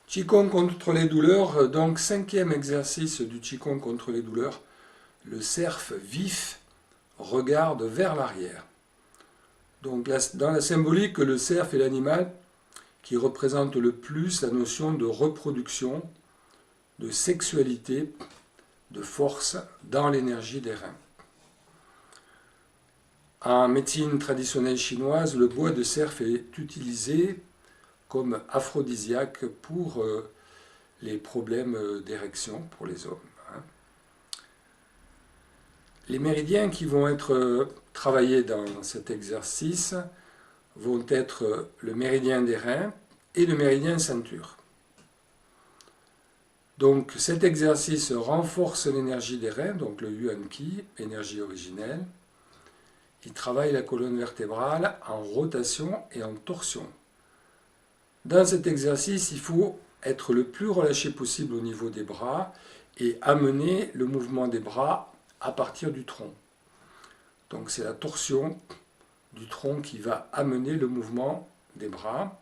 Qigong contre les douleurs, donc cinquième exercice du Qigong contre les douleurs. Le cerf vif regarde vers l'arrière. Donc dans la symbolique, le cerf est l'animal qui représente le plus la notion de reproduction, de sexualité, de force dans l'énergie des reins. En médecine traditionnelle chinoise, le bois de cerf est utilisé comme aphrodisiaque pour les problèmes d'érection pour les hommes. Les méridiens qui vont être travaillés dans cet exercice vont être le méridien des reins et le méridien ceinture. Donc cet exercice renforce l'énergie des reins, donc le Yuan Qi, énergie originelle. Il travaille la colonne vertébrale en rotation et en torsion. Dans cet exercice, il faut être le plus relâché possible au niveau des bras et amener le mouvement des bras à partir du tronc. Donc c'est la torsion du tronc qui va amener le mouvement des bras.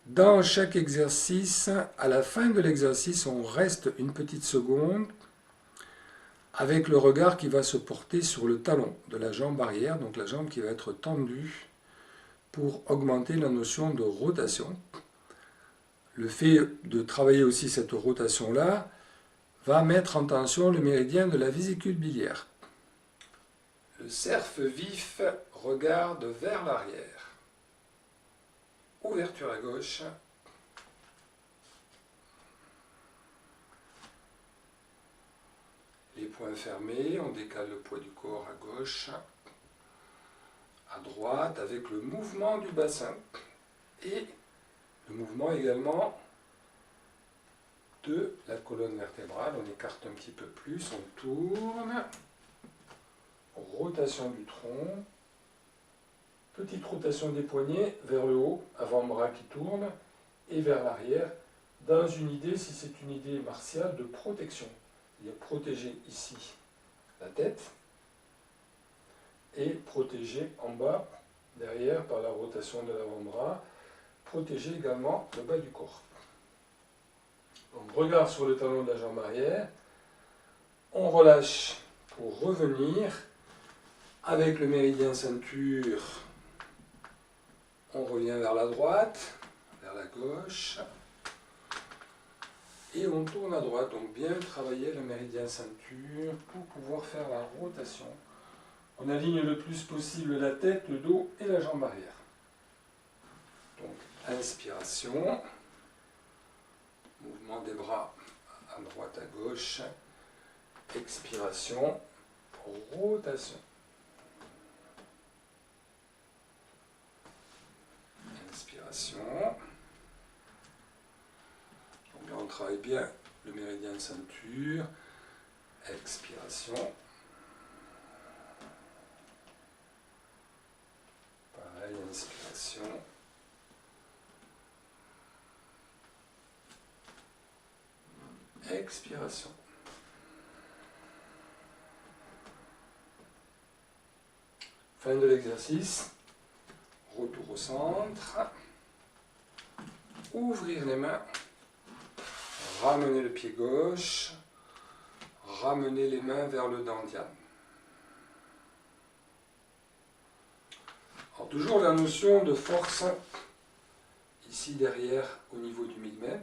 Dans chaque exercice, à la fin de l'exercice, on reste une petite seconde avec le regard qui va se porter sur le talon de la jambe arrière, donc la jambe qui va être tendue pour augmenter la notion de rotation. Le fait de travailler aussi cette rotation-là va mettre en tension le méridien de la vésicule biliaire. Le cerf vif regarde vers l'arrière. Ouverture à gauche. Les poings fermés, on décale le poids du corps à gauche, à droite, avec le mouvement du bassin et le mouvement également de la colonne vertébrale. On écarte un petit peu plus, on tourne, rotation du tronc, petite rotation des poignets vers le haut, avant-bras qui tourne, et vers l'arrière, dans une idée, si c'est une idée martiale, de protection. Il y a protéger ici la tête, et protéger en bas, derrière, par la rotation de l'avant-bras, protéger également le bas du corps. Donc regard sur le talon de la jambe arrière, on relâche pour revenir, avec le méridien ceinture, on revient vers la droite, vers la gauche, et on tourne à droite, donc bien travailler le méridien ceinture pour pouvoir faire la rotation. On aligne le plus possible la tête, le dos et la jambe arrière. Donc inspiration, mouvement des bras à droite, à gauche, expiration, rotation. Inspiration. Donc là on travaille bien le méridien ceinture, expiration. Pareil, inspiration. Expiration. Fin de l'exercice. Retour au centre. Ouvrir les mains. Ramener le pied gauche. Ramener les mains vers le dantian. Alors toujours la notion de force ici derrière au niveau du mid-main.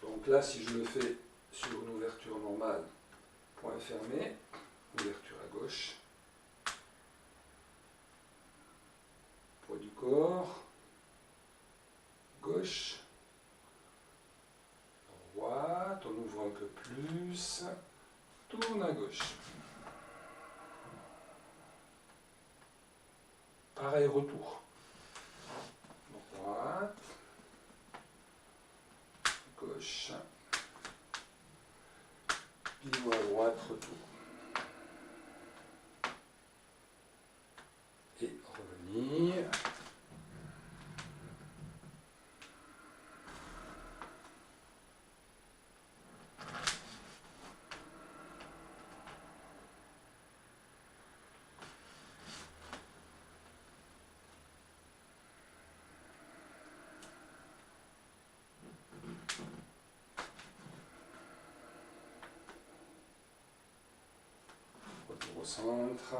Donc là, si je le fais sur une ouverture normale, point fermé, ouverture à gauche, poids du corps, gauche, droite, on ouvre un peu plus, tourne à gauche. Pareil, retour. Droite, gauche, pivot à droite, retour. Et revenir. centre.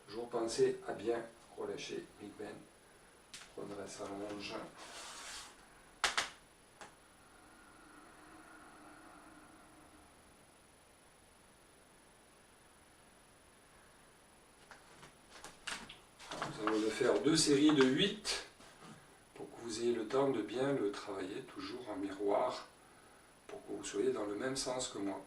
Toujours penser à bien relâcher Big Ben. Redresse, allonge. Nous allons le faire 2 séries de 8 pour que vous ayez le temps de bien le travailler, toujours en miroir, pour que vous soyez dans le même sens que moi.